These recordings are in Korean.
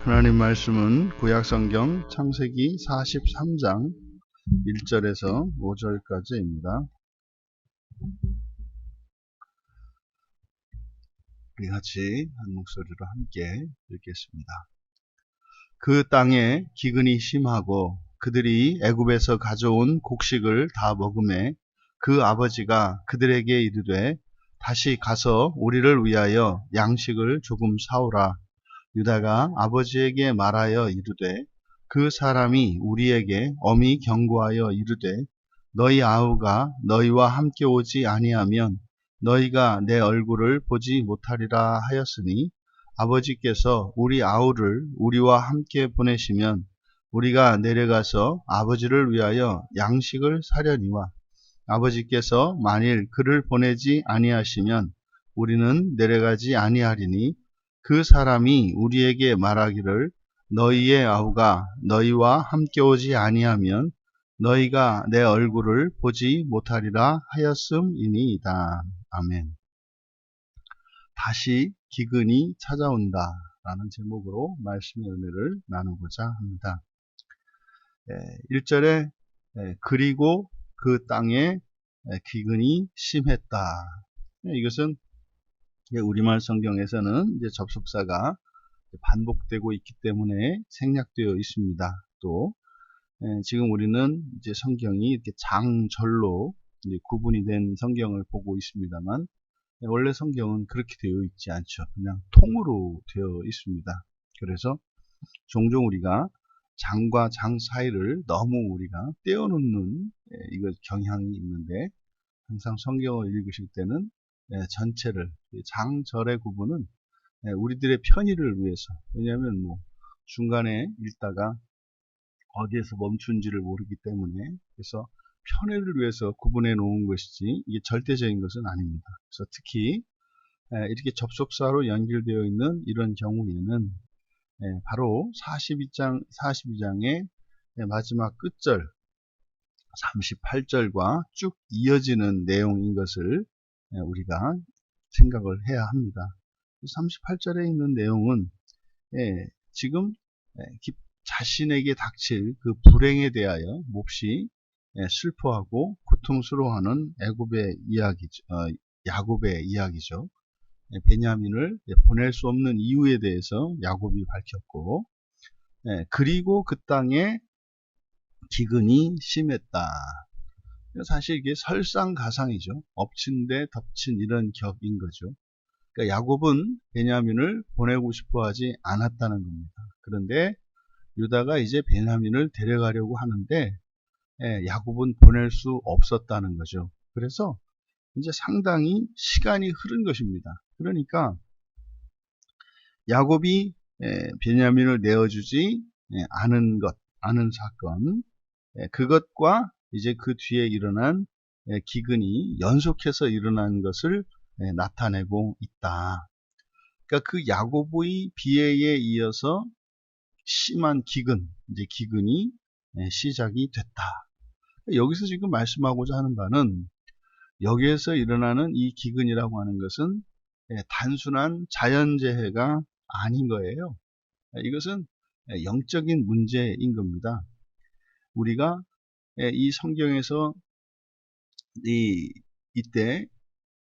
하나님 말씀은 구약성경 창세기 43장 1절에서 5절까지입니다. 우리 같이 한 목소리로 함께 읽겠습니다. 그 땅에 기근이 심하고 그들이 애굽에서 가져온 곡식을 다 먹음에 그 아버지가 그들에게 이르되 다시 가서 우리를 위하여 양식을 조금 사오라. 유다가 아버지에게 말하여 이르되 그 사람이 우리에게 엄히 경고하여 이르되 너희 아우가 너희와 함께 오지 아니하면 너희가 내 얼굴을 보지 못하리라 하였으니 아버지께서 우리 아우를 우리와 함께 보내시면 우리가 내려가서 아버지를 위하여 양식을 사려니와 아버지께서 만일 그를 보내지 아니하시면 우리는 내려가지 아니하리니 그 사람이 우리에게 말하기를 너희의 아우가 너희와 함께 오지 아니하면 너희가 내 얼굴을 보지 못하리라 하였음이니이다. 아멘. 다시 기근이 찾아온다 라는 제목으로 말씀의 은혜를 나누고자 합니다. 1절에 그리고 그 땅에 기근이 심했다. 이것은 우리말 성경에서는 이제 접속사가 반복되고 있기 때문에 생략되어 있습니다. 또 지금 우리는 이제 성경이 이렇게 장절로 이제 구분이 된 성경을 보고 있습니다만 원래 성경은 그렇게 되어 있지 않죠. 그냥 통으로 되어 있습니다. 그래서 종종 우리가 장과 장 사이를 너무 우리가 떼어놓는 이거 경향이 있는데 항상 성경을 읽으실 때는 전체를 장절의 구분은 우리들의 편의를 위해서, 왜냐하면 뭐 중간에 읽다가 어디에서 멈춘지를 모르기 때문에, 그래서 편의를 위해서 구분해 놓은 것이지 이게 절대적인 것은 아닙니다. 그래서 특히 이렇게 접속사로 연결되어 있는 이런 경우에는 바로 42장의 마지막 끝절 38절과 쭉 이어지는 내용인 것을 우리가 생각을 해야 합니다. 38절에 있는 내용은 지금 자신에게 닥칠 그 불행에 대하여 몹시 슬퍼하고 고통스러워하는 애굽의 이야기죠. 야곱의 이야기죠. 베냐민을 보낼 수 없는 이유에 대해서 야곱이 밝혔고, 그리고 그 땅에 기근이 심했다. 사실 이게 설상가상이죠. 엎친 데 덮친 이런 격인 거죠. 그러니까 야곱은 베냐민을 보내고 싶어 하지 않았다는 겁니다. 그런데 유다가 이제 베냐민을 데려가려고 하는데 야곱은 보낼 수 없었다는 거죠. 그래서 이제 상당히 시간이 흐른 것입니다. 그러니까 야곱이 베냐민을 내어주지 않은 사건, 그것과 이제 그 뒤에 일어난 기근이 연속해서 일어난 것을 나타내고 있다. 그러니까 그 야곱의 비애에 이어서 심한 이제 기근이 시작이 됐다. 여기서 지금 말씀하고자 하는 바는 여기에서 일어나는 이 기근이라고 하는 것은 단순한 자연재해가 아닌 거예요. 이것은 영적인 문제인 겁니다. 우리가 이 성경에서 이때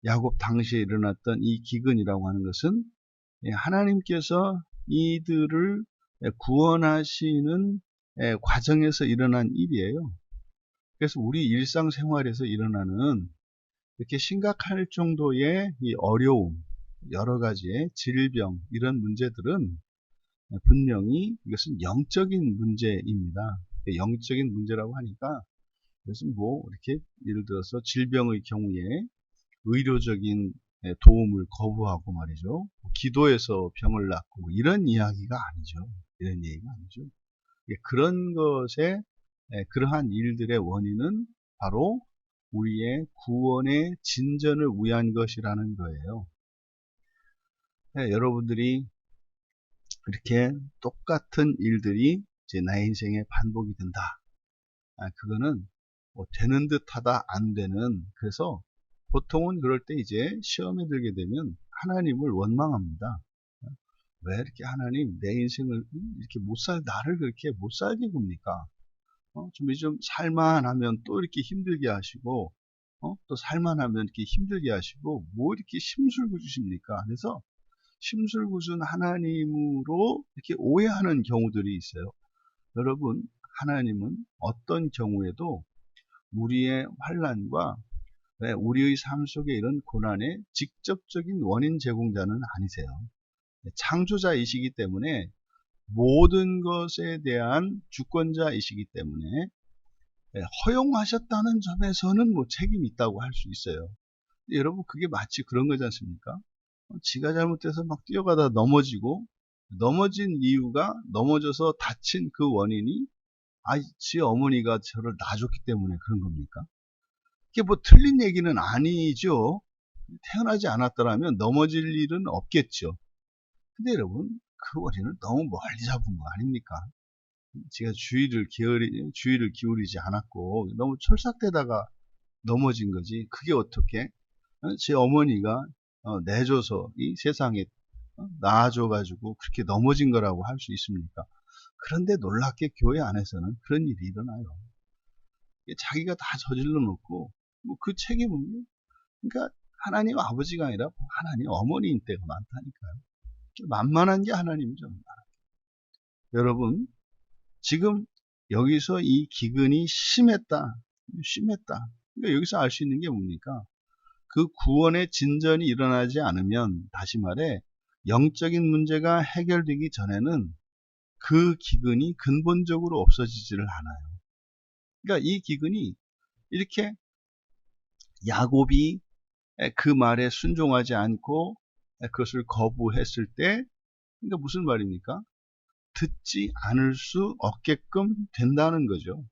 야곱 당시에 일어났던 이 기근이라고 하는 것은 하나님께서 이들을 구원하시는 과정에서 일어난 일이에요. 그래서 우리 일상생활에서 일어나는 이렇게 심각할 정도의 이 어려움, 여러 가지의 질병, 이런 문제들은 분명히 이것은 영적인 문제입니다. 영적인 문제라고 하니까 그것은 뭐 이렇게 예를 들어서 질병의 경우에 의료적인 도움을 거부하고 말이죠. 기도해서 병을 낫고 이런 이야기가 아니죠. 이런 얘기가 아니죠. 그런 것에 그러한 일들의 원인은 바로 우리의 구원의 진전을 위한 것이라는 거예요. 여러분들이 이렇게 똑같은 일들이 이제 나의 인생에 반복이 된다. 그거는 뭐 되는 듯하다, 안 되는. 그래서 보통은 그럴 때 이제 시험에 들게 되면 하나님을 원망합니다. 왜 이렇게 하나님 내 인생을 이렇게 나를 그렇게 못 살게 굽니까? 좀 살만하면 또 이렇게 힘들게 하시고, 또 살만하면 이렇게 힘들게 하시고, 뭐 이렇게 심술궂으십니까? 그래서 심술궂은 하나님으로 이렇게 오해하는 경우들이 있어요. 여러분, 하나님은 어떤 경우에도 우리의 환난과 우리의 삶 속에 이런 고난의 직접적인 원인 제공자는 아니세요. 창조자이시기 때문에 모든 것에 대한 주권자이시기 때문에 허용하셨다는 점에서는 뭐 책임이 있다고 할 수 있어요. 여러분, 그게 마치 그런 거지 않습니까? 지가 잘못해서 막 뛰어가다 넘어지고, 넘어진 이유가 넘어져서 다친 그 원인이 지 어머니가 저를 낳아줬기 때문에 그런 겁니까? 이게 뭐 틀린 얘기는 아니죠. 태어나지 않았더라면 넘어질 일은 없겠죠. 근데 여러분, 그 원인을 너무 멀리 잡은 거 아닙니까? 제가 주의를 기울이지 않았고, 너무 철삭되다가 넘어진 거지. 그게 어떻게, 제 어머니가 내줘서 이 세상에 낳아줘가지고 그렇게 넘어진 거라고 할 수 있습니까? 그런데 놀랍게 교회 안에서는 그런 일이 일어나요. 자기가 다 저질러 놓고, 뭐 그 책임은, 그러니까 하나님 아버지가 아니라 하나님 어머니인 때가 많다니까요. 만만한 게 하나님이죠. 여러분, 지금 여기서 이 기근이 심했다. 그러니까 여기서 알 수 있는 게 뭡니까? 그 구원의 진전이 일어나지 않으면, 다시 말해 영적인 문제가 해결되기 전에는 그 기근이 근본적으로 없어지지를 않아요. 그러니까 이 기근이 이렇게 야곱이 그 말에 순종하지 않고 그것을 거부했을 때, 그러니까 무슨 말입니까? 듣지 않을 수 없게끔 된다는 거죠.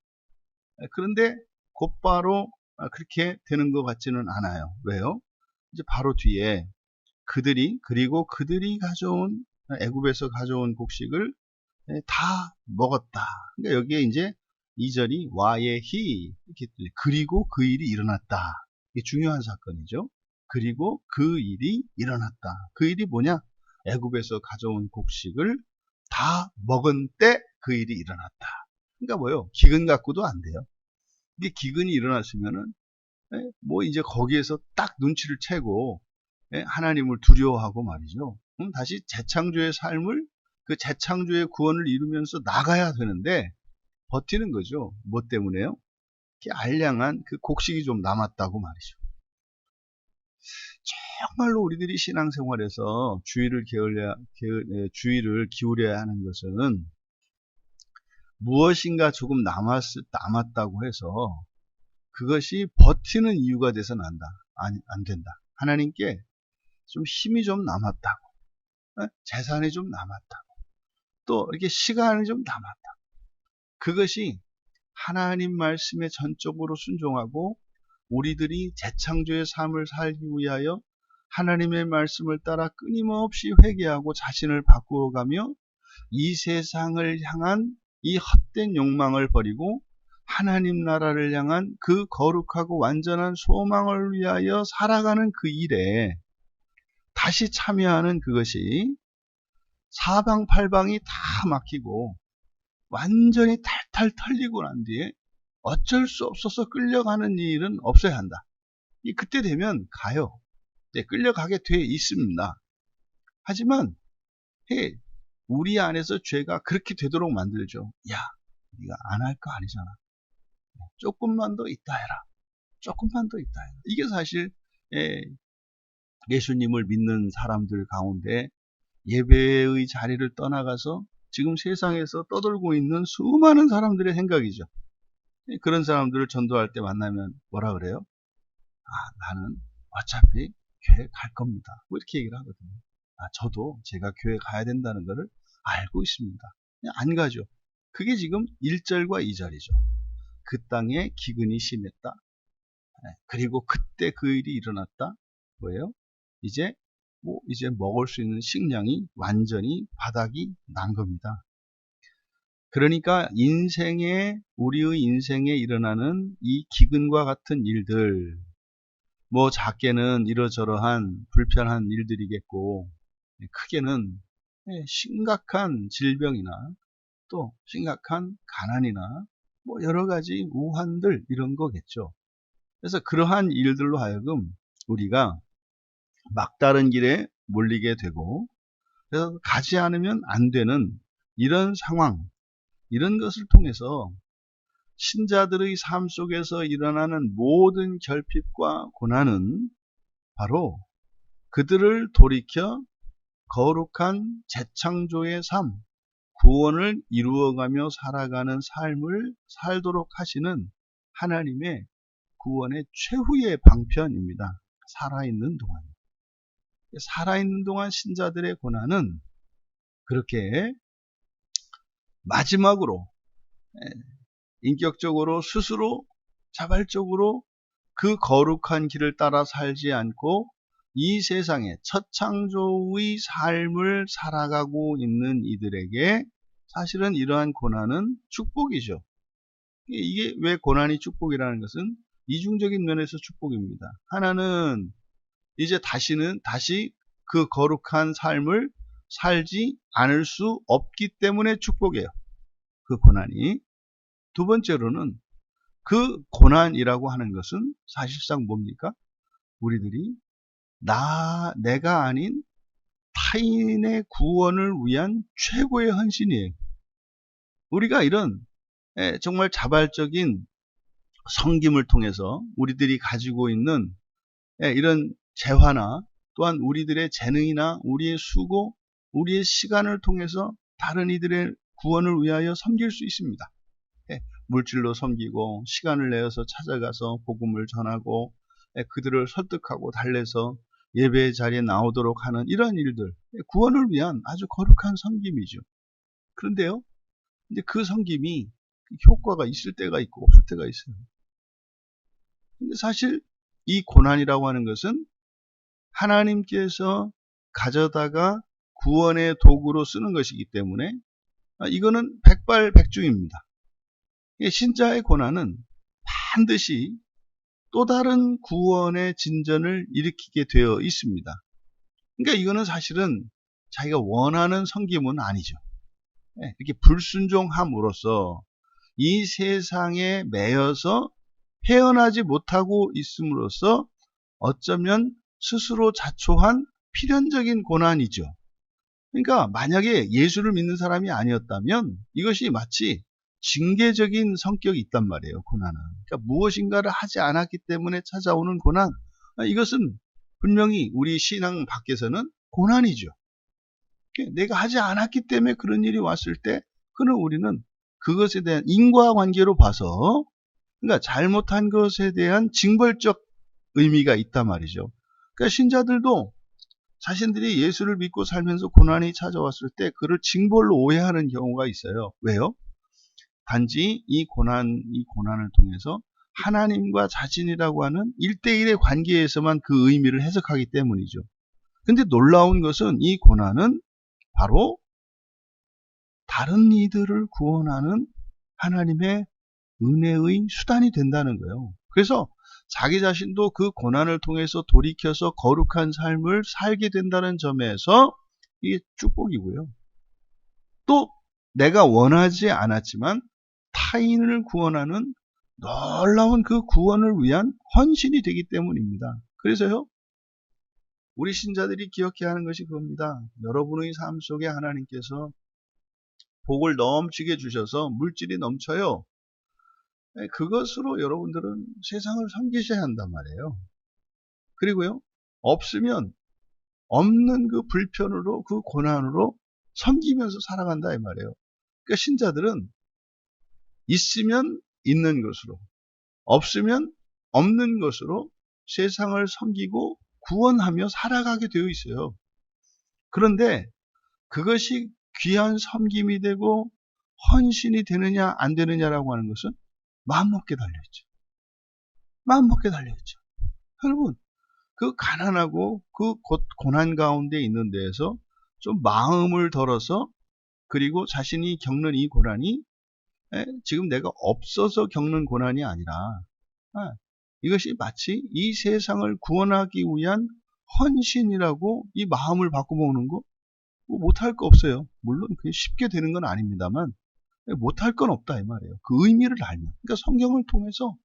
그런데 곧바로 그렇게 되는 것 같지는 않아요. 왜요? 이제 바로 뒤에 그리고 그들이 가져온 애굽에서 가져온 곡식을 다 먹었다. 그러니까 여기에 이제 2절이 와예히 이렇게 그리고 그 일이 일어났다. 이게 중요한 사건이죠. 그리고 그 일이 일어났다. 그 일이 뭐냐? 애굽에서 가져온 곡식을 다 먹은 때 그 일이 일어났다. 그러니까 뭐요? 기근 갖고도 안 돼요. 이게 기근이 일어났으면은 뭐 이제 거기에서 딱 눈치를 채고 하나님을 두려워하고 말이죠. 다시 재창조의 삶을, 그 재창조의 구원을 이루면서 나가야 되는데 버티는 거죠. 뭐 때문에요? 이렇게 알량한 그 곡식이 좀 남았다고 말이죠. 정말로 우리들이 신앙생활에서 주의를 기울여야 하는 것은 무엇인가 조금 남았다고 해서 그것이 버티는 이유가 돼서는 안 된다. 하나님께 좀 힘이 좀 남았다고, 재산이 좀 남았다고, 또 이렇게 시간이 좀 남았다고. 그것이 하나님 말씀에 전적으로 순종하고 우리들이 재창조의 삶을 살기 위하여 하나님의 말씀을 따라 끊임없이 회개하고 자신을 바꾸어가며 이 세상을 향한 이 헛된 욕망을 버리고 하나님 나라를 향한 그 거룩하고 완전한 소망을 위하여 살아가는 그 일에 다시 참여하는 그것이 사방팔방이 다 막히고 완전히 탈탈 털리고 난 뒤에 어쩔 수 없어서 끌려가는 일은 없어야 한다. 그때 되면 가요. 끌려가게 돼 있습니다. 하지만 우리 안에서 죄가 그렇게 되도록 만들죠. 야, 네가 안 할 거 아니잖아. 조금만 더 있다 해라. 조금만 더 있다 해라. 이게 사실 예수님을 믿는 사람들 가운데 예배의 자리를 떠나가서 지금 세상에서 떠돌고 있는 수많은 사람들의 생각이죠. 그런 사람들을 전도할 때 만나면 뭐라 그래요? 나는 어차피 교회 갈 겁니다. 뭐 이렇게 얘기를 하거든요. 저도 제가 교회 가야 된다는 것을 알고 있습니다. 그냥 안 가죠. 그게 지금 1절과 2절이죠. 그 땅에 기근이 심했다. 그리고 그때 그 일이 일어났다. 뭐예요? 이제 먹을 수 있는 식량이 완전히 바닥이 난 겁니다. 그러니까 우리의 인생에 일어나는 이 기근과 같은 일들, 뭐 작게는 이러저러한 불편한 일들이겠고, 크게는 심각한 질병이나 또 심각한 가난이나 뭐 여러 가지 우환들 이런 거겠죠. 그래서 그러한 일들로 하여금 우리가 막다른 길에 몰리게 되고 그래서 가지 않으면 안 되는 이런 상황, 이런 것을 통해서 신자들의 삶 속에서 일어나는 모든 결핍과 고난은 바로 그들을 돌이켜 거룩한 재창조의 삶, 구원을 이루어가며 살아가는 삶을 살도록 하시는 하나님의 구원의 최후의 방편입니다. 살아있는 동안. 살아있는 동안 신자들의 고난은 그렇게 마지막으로 인격적으로 스스로 자발적으로 그 거룩한 길을 따라 살지 않고 이 세상에 첫 창조의 삶을 살아가고 있는 이들에게 사실은 이러한 고난은 축복이죠. 이게 왜 고난이 축복이라는 것은 이중적인 면에서 축복입니다. 하나는 이제 다시 그 거룩한 삶을 살지 않을 수 없기 때문에 축복이에요. 그 고난이. 두 번째로는 그 고난이라고 하는 것은 사실상 뭡니까? 우리들이 내가 아닌 타인의 구원을 위한 최고의 헌신이에요. 우리가 이런 정말 자발적인 섬김을 통해서 우리들이 가지고 있는 이런 재화나 또한 우리들의 재능이나 우리의 수고, 우리의 시간을 통해서 다른 이들의 구원을 위하여 섬길 수 있습니다. 물질로 섬기고 시간을 내어서 찾아가서 복음을 전하고 그들을 설득하고 달래서 예배의 자리에 나오도록 하는 이런 일들, 구원을 위한 아주 거룩한 섬김이죠. 그런데요, 근데 그 섬김이 효과가 있을 때가 있고 없을 때가 있어요. 근데 사실 이 고난이라고 하는 것은 하나님께서 가져다가 구원의 도구로 쓰는 것이기 때문에 이거는 백발백중입니다. 신자의 고난은 반드시 또 다른 구원의 진전을 일으키게 되어 있습니다. 그러니까 이거는 사실은 자기가 원하는 섬김은 아니죠. 이렇게 불순종함으로써 이 세상에 매여서 헤어나지 못하고 있음으로써 어쩌면 스스로 자초한 필연적인 고난이죠. 그러니까 만약에 예수를 믿는 사람이 아니었다면 이것이 마치 징계적인 성격이 있단 말이에요. 고난은. 그러니까 무엇인가를 하지 않았기 때문에 찾아오는 고난. 이것은 분명히 우리 신앙 밖에서는 고난이죠. 내가 하지 않았기 때문에 그런 일이 왔을 때 그는 우리는 그것에 대한 인과관계로 봐서 그러니까 잘못한 것에 대한 징벌적 의미가 있단 말이죠. 그러니까 신자들도 자신들이 예수를 믿고 살면서 고난이 찾아왔을 때 그를 징벌로 오해하는 경우가 있어요. 왜요? 단지 이 고난을 통해서 하나님과 자신이라고 하는 1대1의 관계에서만 그 의미를 해석하기 때문이죠. 근데 놀라운 것은 이 고난은 바로 다른 이들을 구원하는 하나님의 은혜의 수단이 된다는 거예요. 그래서 자기 자신도 그 고난을 통해서 돌이켜서 거룩한 삶을 살게 된다는 점에서 이게 축복이고요. 또 내가 원하지 않았지만 타인을 구원하는 놀라운 그 구원을 위한 헌신이 되기 때문입니다. 그래서요, 우리 신자들이 기억해야 하는 것이 그겁니다. 여러분의 삶 속에 하나님께서 복을 넘치게 주셔서 물질이 넘쳐요. 그것으로 여러분들은 세상을 섬기셔야 한단 말이에요. 그리고요, 없으면 없는 그 불편으로 그 고난으로 섬기면서 살아간다 이 말이에요. 그러니까 신자들은 있으면 있는 것으로, 없으면 없는 것으로 세상을 섬기고 구원하며 살아가게 되어 있어요. 그런데 그것이 귀한 섬김이 되고 헌신이 되느냐 안 되느냐라고 하는 것은 마음먹기에 달려있죠. 마음먹기에 달려있죠. 여러분, 그 가난하고 그 고난 가운데 있는 데에서 좀 마음을 덜어서 그리고 자신이 겪는 이 고난이 지금 내가 없어서 겪는 고난이 아니라 이것이 마치 이 세상을 구원하기 위한 헌신이라고 이 마음을 바꿔보는 거 뭐 못할 거 없어요. 물론 그게 쉽게 되는 건 아닙니다만 못할 건 없다 이 말이에요. 그 의미를 알면. 그러니까 성경을 통해서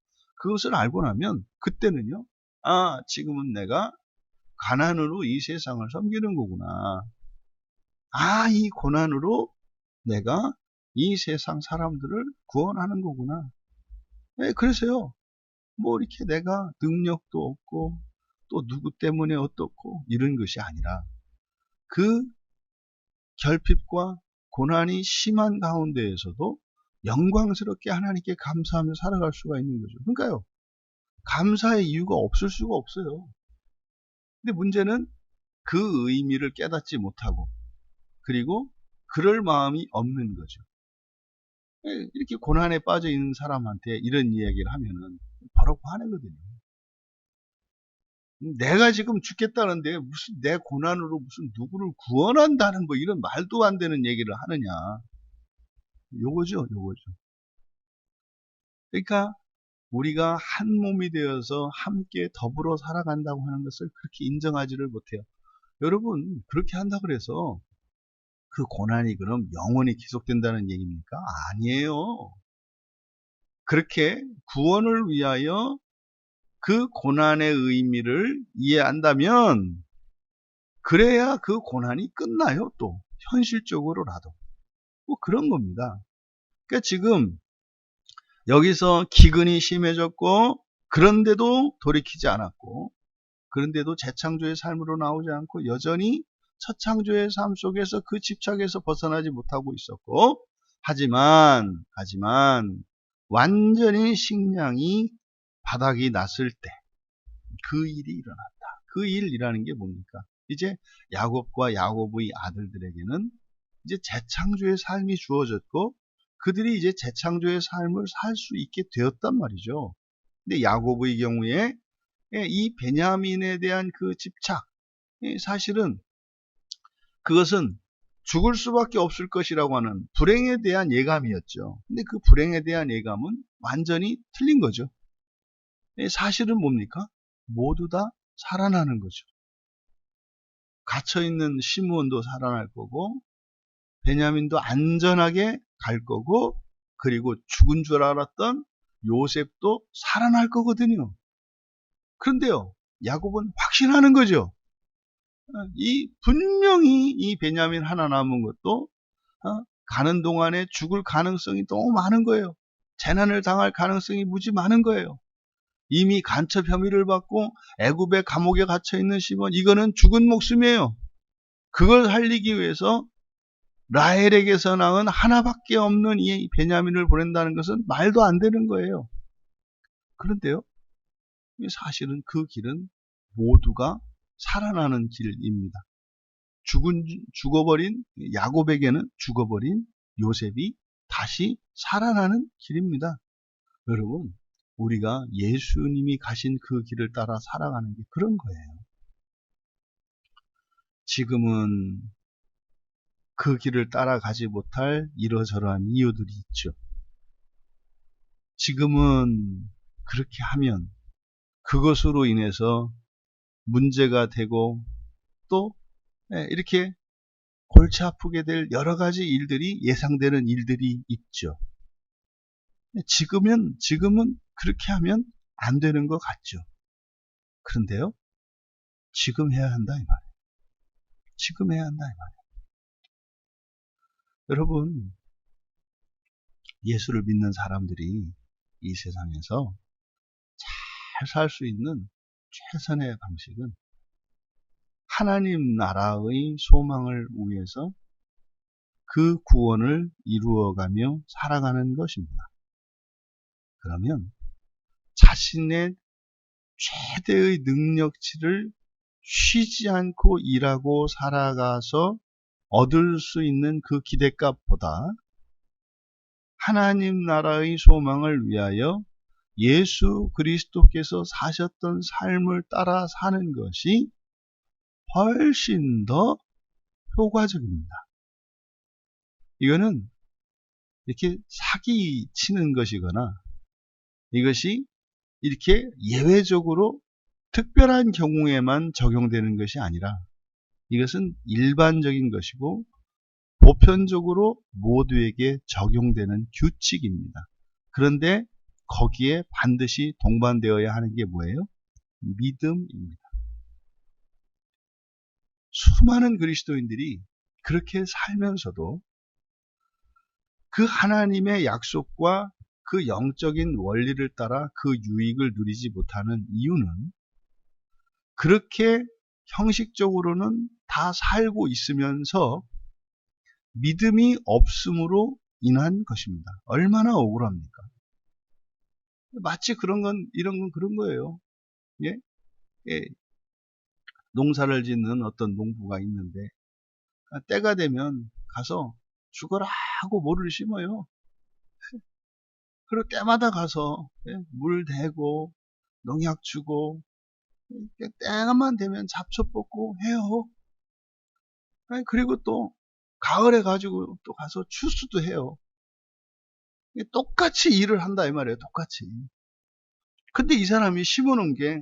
그것을 알고 나면 그때는요. 아, 지금은 내가 가난으로 이 세상을 섬기는 거구나. 아, 이 고난으로 내가 이 세상 사람들을 구원하는 거구나. 네, 그래서요. 뭐 이렇게 내가 능력도 없고 또 누구 때문에 어떻고 이런 것이 아니라 그 결핍과 고난이 심한 가운데에서도 영광스럽게 하나님께 감사하며 살아갈 수가 있는 거죠. 그러니까요. 감사의 이유가 없을 수가 없어요. 근데 문제는 그 의미를 깨닫지 못하고 그리고 그럴 마음이 없는 거죠. 이렇게 고난에 빠져 있는 사람한테 이런 이야기를 하면은 바로 화내거든요. 내가 지금 죽겠다는데 무슨 내 고난으로 무슨 누구를 구원한다는 뭐 이런 말도 안 되는 얘기를 하느냐. 요거죠. 그러니까 우리가 한 몸이 되어서 함께 더불어 살아간다고 하는 것을 그렇게 인정하지를 못해요. 여러분, 그렇게 한다 그래서 그 고난이 그럼 영원히 계속된다는 얘기입니까? 아니에요. 그렇게 구원을 위하여 그 고난의 의미를 이해한다면 그래야 그 고난이 끝나요. 또 현실적으로라도 뭐 그런 겁니다. 그러니까 지금 여기서 기근이 심해졌고 그런데도 돌이키지 않았고 그런데도 재창조의 삶으로 나오지 않고 여전히 처창조의 삶 속에서 그 집착에서 벗어나지 못하고 있었고 하지만 완전히 식량이 바닥이 났을 때 그 일이 일어났다. 그 일이라는 게 뭡니까? 이제 야곱과 야곱의 아들들에게는 이제 재창조의 삶이 주어졌고 그들이 이제 재창조의 삶을 살 수 있게 되었단 말이죠. 근데 야곱의 경우에 이 베냐민에 대한 그 집착, 사실은 그것은 죽을 수밖에 없을 것이라고 하는 불행에 대한 예감이었죠. 근데 그 불행에 대한 예감은 완전히 틀린 거죠. 사실은 뭡니까? 모두 다 살아나는 거죠. 갇혀있는 시므온도 살아날 거고 베냐민도 안전하게 갈 거고 그리고 죽은 줄 알았던 요셉도 살아날 거거든요. 그런데요, 야곱은 확신하는 거죠. 분명히 이 베냐민 하나 남은 것도 가는 동안에 죽을 가능성이 너무 많은 거예요. 재난을 당할 가능성이 무지 많은 거예요. 이미 간첩 혐의를 받고 애굽의 감옥에 갇혀 있는 시몬, 이거는 죽은 목숨이에요. 그걸 살리기 위해서 라헬에게서 낳은 하나밖에 없는 이 베냐민을 보낸다는 것은 말도 안 되는 거예요. 그런데요, 사실은 그 길은 모두가 살아나는 길입니다. 죽어버린 야곱에게는 죽어버린 요셉이 다시 살아나는 길입니다. 여러분, 우리가 예수님이 가신 그 길을 따라 살아가는 게 그런 거예요. 지금은 그 길을 따라가지 못할 이러저러한 이유들이 있죠. 지금은 그렇게 하면 그것으로 인해서 문제가 되고 또 이렇게 골치 아프게 될 여러 가지 일들이 예상되는 일들이 있죠. 지금은 그렇게 하면 안 되는 것 같죠. 그런데요, 지금 해야 한다 이 말이에요. 지금 해야 한다 이 말이에요. 여러분, 예수를 믿는 사람들이 이 세상에서 잘 살 수 있는 최선의 방식은 하나님 나라의 소망을 위해서 그 구원을 이루어가며 살아가는 것입니다. 그러면 자신의 최대의 능력치를 쉬지 않고 일하고 살아가서 얻을 수 있는 그 기대값보다 하나님 나라의 소망을 위하여 예수 그리스도께서 사셨던 삶을 따라 사는 것이 훨씬 더 효과적입니다. 이거는 이렇게 사기 치는 것이거나 이것이 이렇게 예외적으로 특별한 경우에만 적용되는 것이 아니라 이것은 일반적인 것이고 보편적으로 모두에게 적용되는 규칙입니다. 그런데 거기에 반드시 동반되어야 하는 게 뭐예요? 믿음입니다. 수많은 그리스도인들이 그렇게 살면서도 그 하나님의 약속과 그 영적인 원리를 따라 그 유익을 누리지 못하는 이유는 그렇게 형식적으로는 다 살고 있으면서 믿음이 없음으로 인한 것입니다. 얼마나 억울합니까? 마치 이런 건 그런 거예요. 예? 예. 농사를 짓는 어떤 농부가 있는데 때가 되면 가서 죽어라 하고 모를 심어요. 그리고 때마다 가서 물 대고 농약 주고 때만 되면 잡초 뽑고 해요. 그리고 또 가을에 가지고 또 가서 추수도 해요. 똑같이 일을 한다 이 말이에요. 똑같이. 근데 이 사람이 심어놓은 게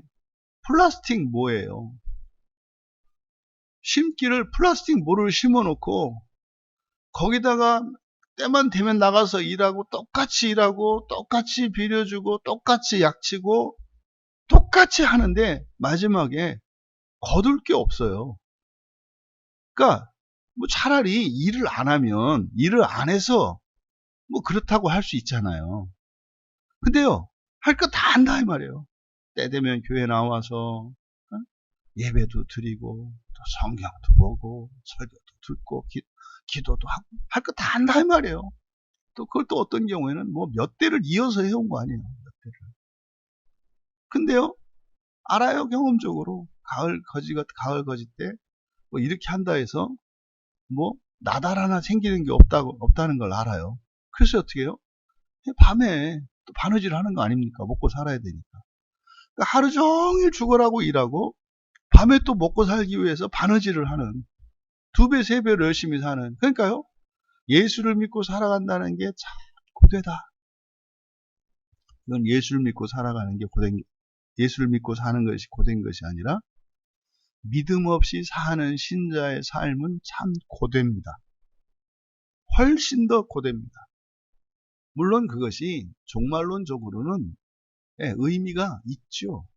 플라스틱 뭐예요? 심기를 플라스틱 모를 심어놓고 거기다가 때만 되면 나가서 일하고 똑같이 비료주고 똑같이 약치고 똑같이 하는데 마지막에 거둘 게 없어요. 그러니까 뭐 차라리 일을 안 해서 뭐 그렇다고 할 수 있잖아요. 근데요, 할 거 다 한다 이 말이에요. 때 되면 교회 나와서 예배도 드리고 또 성경도 보고 설교도 듣고 기도도 하고 할 거 다 한다 이 말이에요. 또 그걸 또 어떤 경우에는 뭐 몇 대를 이어서 해온 거 아니에요. 몇 대를. 근데요, 알아요. 경험적으로 가을 거지 때 뭐 이렇게 한다 해서 뭐 나달 하나 생기는 게 없다는 걸 알아요. 그래서 어떻게 해요? 밤에 또 바느질 하는 거 아닙니까? 먹고 살아야 되니까. 그러니까 하루 종일 죽으라고 일하고 밤에 또 먹고 살기 위해서 바느질을 하는 2배, 3배를 열심히 사는. 그러니까요. 예수를 믿고 살아간다는 게 참 고되다. 이건 예수를 믿고 살아가는 게 예수를 믿고 사는 것이 고된 것이 아니라 믿음 없이 사는 신자의 삶은 참 고됩니다. 훨씬 더 고됩니다. 물론 그것이 종말론적으로는 의미가 있죠.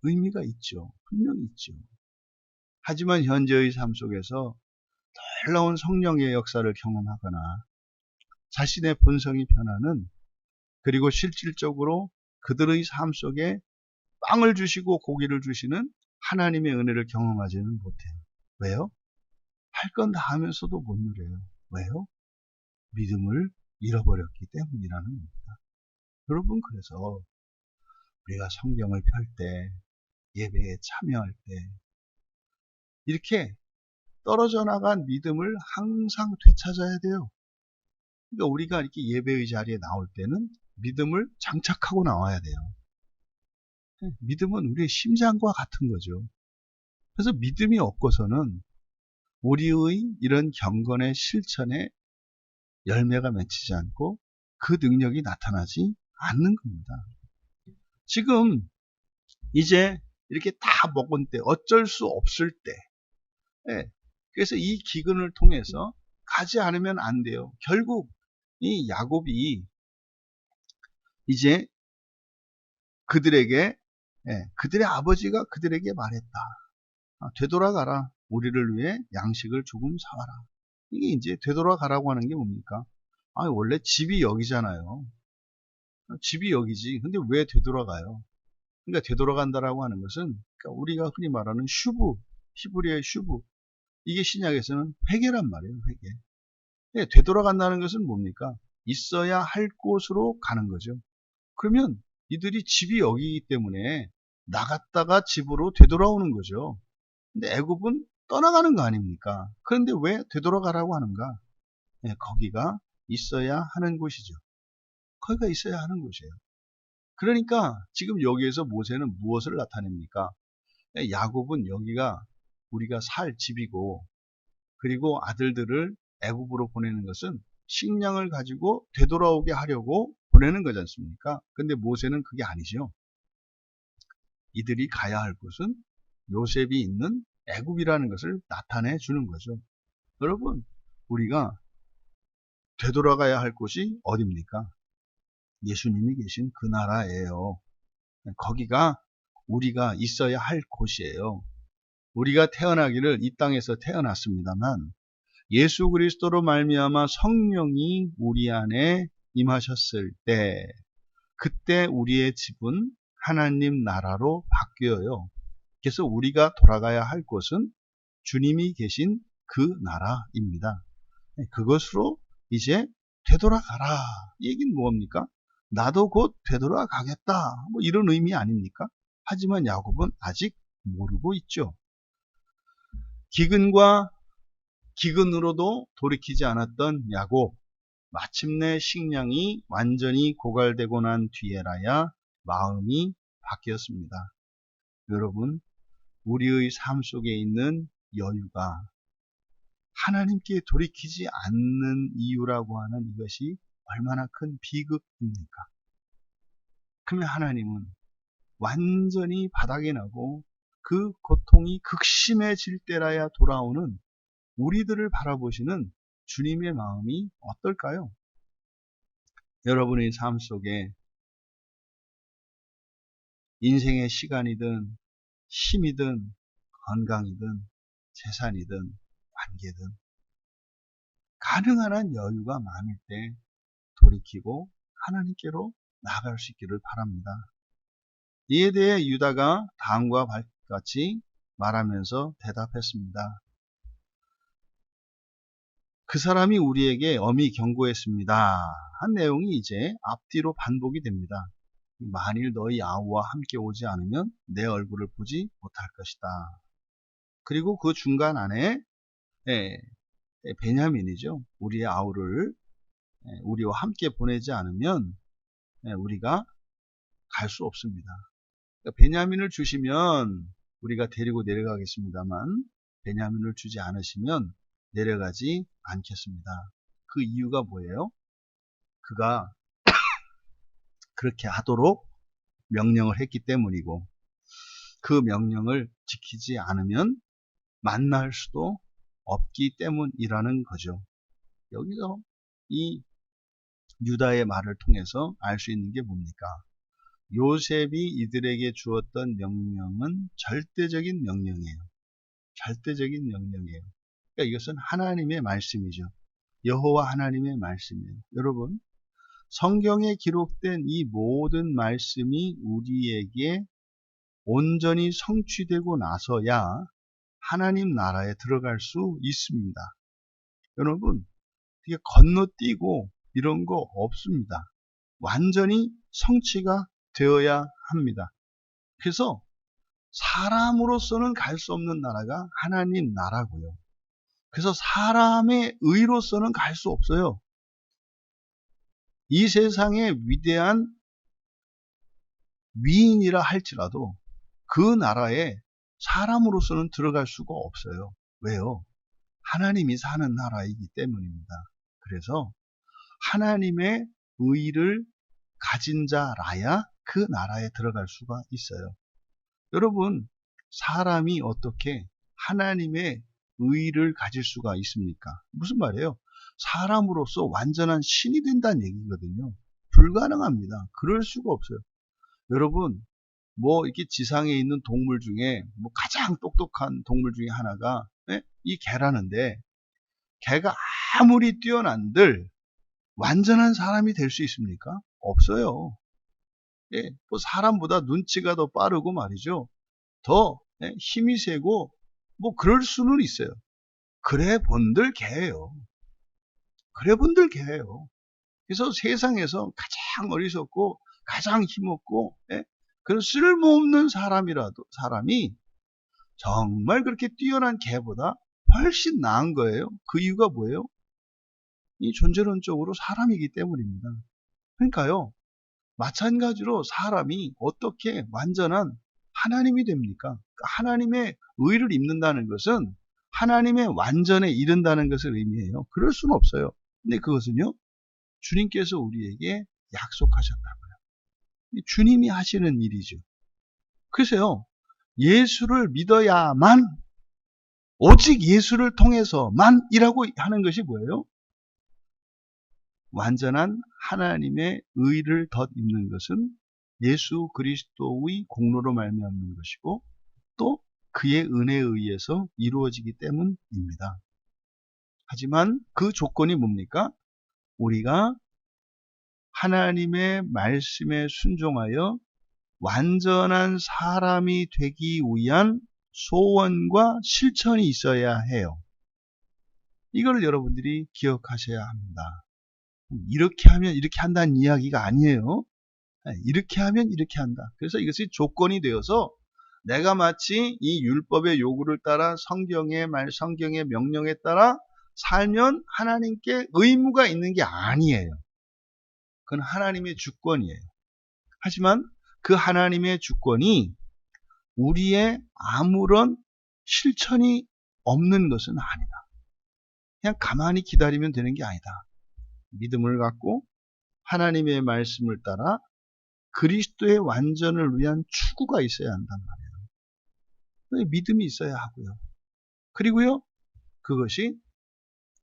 의미가 있죠. 분명히 있죠. 하지만 현재의 삶 속에서 놀라운 성령의 역사를 경험하거나 자신의 본성이 변하는 그리고 실질적으로 그들의 삶 속에 빵을 주시고 고기를 주시는 하나님의 은혜를 경험하지는 못해요. 왜요? 할 건 다 하면서도 못 누려요. 왜요? 믿음을 잃어버렸기 때문이라는 겁니다. 여러분, 그래서 우리가 성경을 펼 때, 예배에 참여할 때 이렇게 떨어져 나간 믿음을 항상 되찾아야 돼요. 그러니까 우리가 이렇게 예배의 자리에 나올 때는 믿음을 장착하고 나와야 돼요. 믿음은 우리의 심장과 같은 거죠. 그래서 믿음이 없고서는 우리의 이런 경건의 실천에 열매가 맺히지 않고 그 능력이 나타나지 않는 겁니다. 지금 이제 이렇게 다 먹은 때 어쩔 수 없을 때 그래서 이 기근을 통해서 가지 않으면 안 돼요. 결국 이 야곱이 이제 그들에게 그들의 아버지가 그들에게 말했다. 되돌아가라. 우리를 위해 양식을 조금 사와라. 이게 이제 되돌아가라고 하는 게 뭡니까? 원래 집이 여기잖아요. 집이 여기지. 근데 왜 되돌아가요? 그러니까 되돌아간다라고 하는 것은 그러니까 우리가 흔히 말하는 슈브, 히브리어의 슈브. 이게 신약에서는 회개란 말이에요. 회개. 되돌아간다는 것은 뭡니까? 있어야 할 곳으로 가는 거죠. 그러면 이들이 집이 여기이기 때문에 나갔다가 집으로 되돌아오는 거죠. 근데 애굽은 떠나가는 거 아닙니까? 그런데 왜 되돌아가라고 하는가? 거기가 있어야 하는 곳이죠. 거기가 있어야 하는 곳이에요. 그러니까 지금 여기에서 모세는 무엇을 나타냅니까? 야곱은 여기가 우리가 살 집이고 그리고 아들들을 애굽으로 보내는 것은 식량을 가지고 되돌아오게 하려고 보내는 거지 않습니까? 근데 모세는 그게 아니죠. 이들이 가야 할 곳은 요셉이 있는 애굽이라는 것을 나타내 주는 거죠. 여러분, 우리가 되돌아가야 할 곳이 어디입니까? 예수님이 계신 그 나라예요. 거기가 우리가 있어야 할 곳이에요. 우리가 태어나기를 이 땅에서 태어났습니다만 예수 그리스도로 말미암아 성령이 우리 안에 임하셨을 때 그때 우리의 집은 하나님 나라로 바뀌어요. 그래서 우리가 돌아가야 할 곳은 주님이 계신 그 나라입니다. 그것으로 이제 되돌아가라. 이 얘기는 뭡니까? 나도 곧 되돌아가겠다. 뭐 이런 의미 아닙니까? 하지만 야곱은 아직 모르고 있죠. 기근과 기근으로도 돌이키지 않았던 야곱. 마침내 식량이 완전히 고갈되고 난 뒤에라야 마음이 바뀌었습니다. 여러분, 우리의 삶 속에 있는 여유가 하나님께 돌이키지 않는 이유라고 하는 이것이 얼마나 큰 비극입니까? 그러면 하나님은 완전히 바닥이 나고 그 고통이 극심해질 때라야 돌아오는 우리들을 바라보시는 주님의 마음이 어떨까요? 여러분의 삶 속에 인생의 시간이든 힘이든 건강이든 재산이든 관계든 가능한 한 여유가 많을 때 돌이키고 하나님께로 나아갈 수 있기를 바랍니다. 이에 대해 유다가 다음과 같이 말하면서 대답했습니다. 그 사람이 우리에게 엄히 경고했습니다. 한 내용이 이제 앞뒤로 반복이 됩니다. 만일 너희 아우와 함께 오지 않으면 내 얼굴을 보지 못할 것이다. 그리고 그 중간 안에 베냐민이죠. 우리의 아우를 우리와 함께 보내지 않으면 우리가 갈 수 없습니다. 그러니까 베냐민을 주시면 우리가 데리고 내려가겠습니다만 베냐민을 주지 않으시면 내려가지 않겠습니다. 그 이유가 뭐예요? 그가 그렇게 하도록 명령을 했기 때문이고 그 명령을 지키지 않으면 만날 수도 없기 때문이라는 거죠. 여기서 이 유다의 말을 통해서 알 수 있는 게 뭡니까? 요셉이 이들에게 주었던 명령은 절대적인 명령이에요. 절대적인 명령이에요. 그러니까 이것은 하나님의 말씀이죠. 여호와 하나님의 말씀이에요. 여러분, 성경에 기록된 이 모든 말씀이 우리에게 온전히 성취되고 나서야 하나님 나라에 들어갈 수 있습니다. 여러분, 이게 건너뛰고 이런 거 없습니다. 완전히 성취가 되어야 합니다. 그래서 사람으로서는 갈 수 없는 나라가 하나님 나라고요. 그래서 사람의 의로서는 갈 수 없어요. 이 세상의 위대한 위인이라 할지라도 그 나라에 사람으로서는 들어갈 수가 없어요. 왜요? 하나님이 사는 나라이기 때문입니다. 그래서 하나님의 의를 가진 자라야 그 나라에 들어갈 수가 있어요. 여러분, 사람이 어떻게 하나님의 의를 가질 수가 있습니까? 무슨 말이에요? 사람으로서 완전한 신이 된다는 얘기거든요. 불가능합니다. 그럴 수가 없어요. 여러분, 뭐 이렇게 지상에 있는 동물 중에 뭐 가장 똑똑한 동물 중에 하나가 이 개라는데 개가 아무리 뛰어난들 완전한 사람이 될 수 있습니까? 없어요. 뭐 사람보다 눈치가 더 빠르고 말이죠. 더 힘이 세고 뭐 그럴 수는 있어요. 그래 본들 개예요. 그래 본들 개예요. 그래서 세상에서 가장 어리석고 가장 힘없고 그런 쓸모없는 사람이 정말 그렇게 뛰어난 개보다 훨씬 나은 거예요. 그 이유가 뭐예요? 이 존재론적으로 사람이기 때문입니다. 그러니까요. 마찬가지로 사람이 어떻게 완전한 하나님이 됩니까? 하나님의 의를 입는다는 것은 하나님의 완전에 이른다는 것을 의미해요. 그럴 수는 없어요. 근데 그것은요, 주님께서 우리에게 약속하셨다고요. 주님이 하시는 일이죠. 그래서요, 예수를 믿어야만 오직 예수를 통해서만이라고 하는 것이 뭐예요? 완전한 하나님의 의를 덧입는 것은 예수 그리스도의 공로로 말미암는 것이고 또 그의 은혜에 의해서 이루어지기 때문입니다. 하지만 그 조건이 뭡니까? 우리가 하나님의 말씀에 순종하여 완전한 사람이 되기 위한 소원과 실천이 있어야 해요. 이걸 여러분들이 기억하셔야 합니다. 이렇게 하면 이렇게 한다는 이야기가 아니에요. 이렇게 하면 이렇게 한다. 그래서 이것이 조건이 되어서 내가 마치 이 율법의 요구를 따라 성경의 명령에 따라 살면 하나님께 의무가 있는 게 아니에요. 그건 하나님의 주권이에요. 하지만 그 하나님의 주권이 우리의 아무런 실천이 없는 것은 아니다. 그냥 가만히 기다리면 되는 게 아니다. 믿음을 갖고 하나님의 말씀을 따라 그리스도의 완전을 위한 추구가 있어야 한단 말이에요. 믿음이 있어야 하고요. 그리고요, 그것이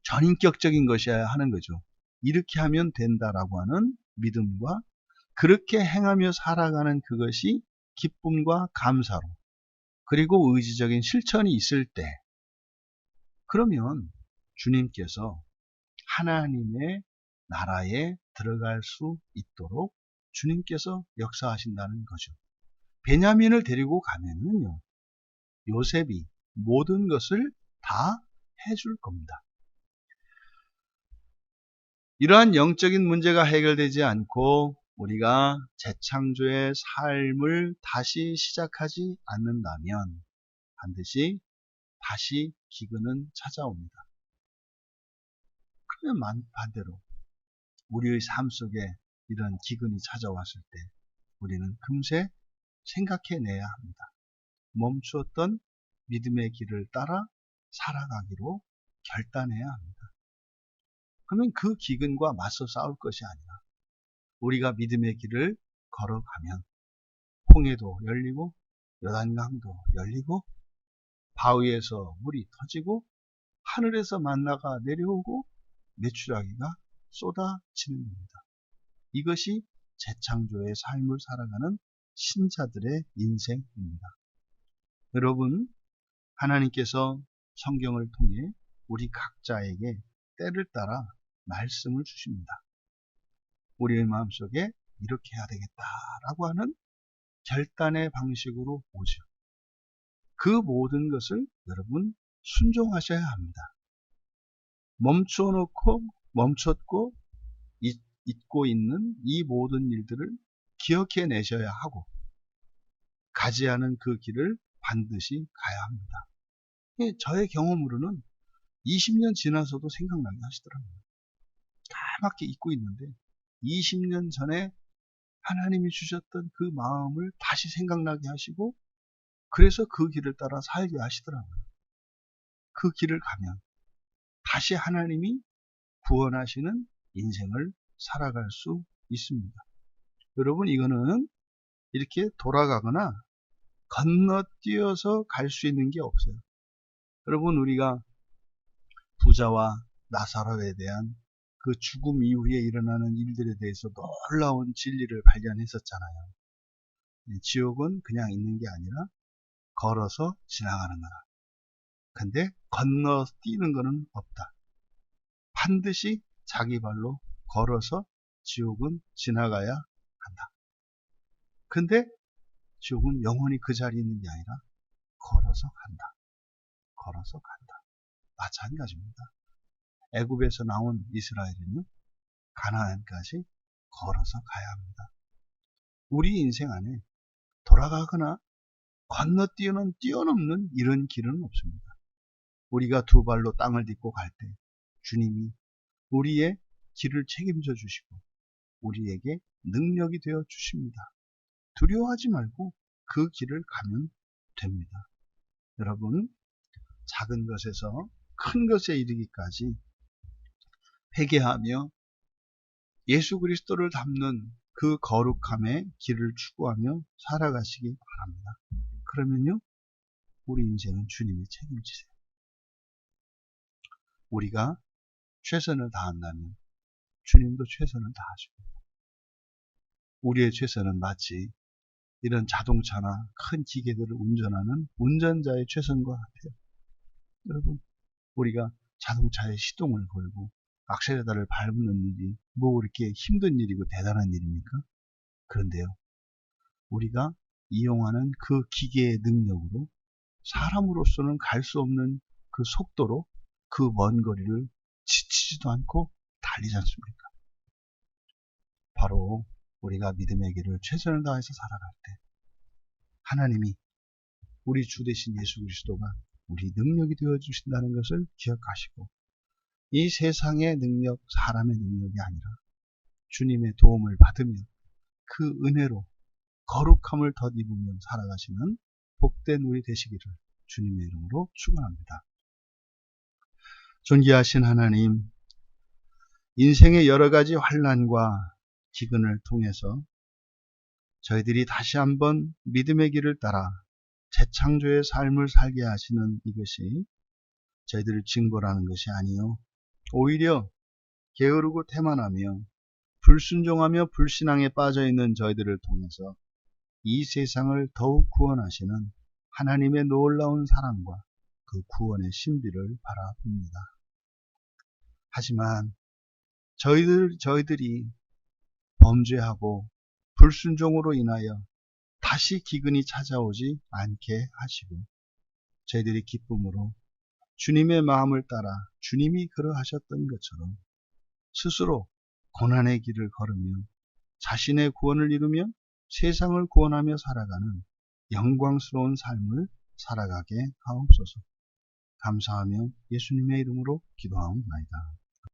전인격적인 것이어야 하는 거죠. 이렇게 하면 된다라고 하는 믿음과 그렇게 행하며 살아가는 그것이 기쁨과 감사로 그리고 의지적인 실천이 있을 때 그러면 주님께서 하나님의 나라에 들어갈 수 있도록 주님께서 역사하신다는 거죠. 베냐민을 데리고 가면은요, 요셉이 모든 것을 다 해줄 겁니다. 이러한 영적인 문제가 해결되지 않고 우리가 재창조의 삶을 다시 시작하지 않는다면 반드시 다시 기근은 찾아옵니다. 그러면 반대로 우리의 삶 속에 이런 기근이 찾아왔을 때 우리는 금세 생각해내야 합니다. 멈추었던 믿음의 길을 따라 살아가기로 결단해야 합니다. 그러면 그 기근과 맞서 싸울 것이 아니라 우리가 믿음의 길을 걸어가면 홍해도 열리고 요단강도 열리고 바위에서 물이 터지고 하늘에서 만나가 내려오고 메추라기가 쏟아지는 겁니다. 이것이 재창조의 삶을 살아가는 신자들의 인생입니다. 여러분, 하나님께서 성경을 통해 우리 각자에게 때를 따라 말씀을 주십니다. 우리의 마음속에 이렇게 해야 되겠다라고 하는 결단의 방식으로 오죠. 그 모든 것을 여러분 순종하셔야 합니다. 멈췄고 잊고 있는 이 모든 일들을 기억해내셔야 하고 가지 않은 그 길을 반드시 가야 합니다. 저의 경험으로는 20년 지나서도 생각나게 하시더라고요. 까맣게 잊고 있는데 20년 전에 하나님이 주셨던 그 마음을 다시 생각나게 하시고 그래서 그 길을 따라 살게 하시더라고요. 그 길을 가면 다시 하나님이 구원하시는 인생을 살아갈 수 있습니다. 여러분, 이거는 이렇게 돌아가거나 건너뛰어서 갈 수 있는 게 없어요. 여러분, 우리가 부자와 나사로에 대한 그 죽음 이후에 일어나는 일들에 대해서 놀라운 진리를 발견했었잖아요. 지옥은 그냥 있는 게 아니라 걸어서 지나가는 거다. 근데 건너뛰는 거는 없다. 반드시 자기 발로 걸어서 지옥은 지나가야 한다. 근데 지옥은 영원히 그 자리에 있는 게 아니라 걸어서 간다. 걸어서 간다. 마찬가지입니다. 애굽에서 나온 이스라엘은요, 가나안까지 걸어서 가야 합니다. 우리 인생 안에 돌아가거나 건너뛰는 뛰어넘는 이런 길은 없습니다. 우리가 두 발로 땅을 딛고 갈 때 주님이 우리의 길을 책임져 주시고 우리에게 능력이 되어 주십니다. 두려워하지 말고 그 길을 가면 됩니다. 여러분, 작은 것에서 큰 것에 이르기까지 회개하며 예수 그리스도를 닮는 그 거룩함의 길을 추구하며 살아가시기 바랍니다. 그러면요, 우리 인생은 주님이 책임지세요. 우리가 최선을 다한다면 주님도 최선을 다하십니다. 우리의 최선은 마치 이런 자동차나 큰 기계들을 운전하는 운전자의 최선과 같아요. 여러분, 우리가 자동차에 시동을 걸고 악셀레다를 밟는 일이 뭐 그렇게 힘든 일이고 대단한 일입니까? 그런데요, 우리가 이용하는 그 기계의 능력으로 사람으로서는 갈 수 없는 그 속도로 그 먼 거리를 지치지도 않고 달리지 않습니까? 바로 우리가 믿음의 길을 최선을 다해서 살아갈 때 하나님이 우리 주 되신 예수 그리스도가 우리 능력이 되어 주신다는 것을 기억하시고, 이 세상의 능력, 사람의 능력이 아니라 주님의 도움을 받으며 그 은혜로 거룩함을 덧입으며 살아가시는 복된 우리 되시기를 주님의 이름으로 축원합니다. 존귀하신 하나님, 인생의 여러 가지 환난과 기근을 통해서 저희들이 다시 한번 믿음의 길을 따라 재창조의 삶을 살게 하시는 이것이 저희들을 징벌하는 것이 아니요, 오히려 게으르고 태만하며 불순종하며 불신앙에 빠져있는 저희들을 통해서 이 세상을 더욱 구원하시는 하나님의 놀라운 사랑과 그 구원의 신비를 바라봅니다. 하지만 저희들이 범죄하고 불순종으로 인하여 다시 기근이 찾아오지 않게 하시고, 저희들이 기쁨으로 주님의 마음을 따라 주님이 그러하셨던 것처럼 스스로 고난의 길을 걸으며 자신의 구원을 이루며 세상을 구원하며 살아가는 영광스러운 삶을 살아가게 하옵소서. 감사하며 예수님의 이름으로 기도하옵나이다.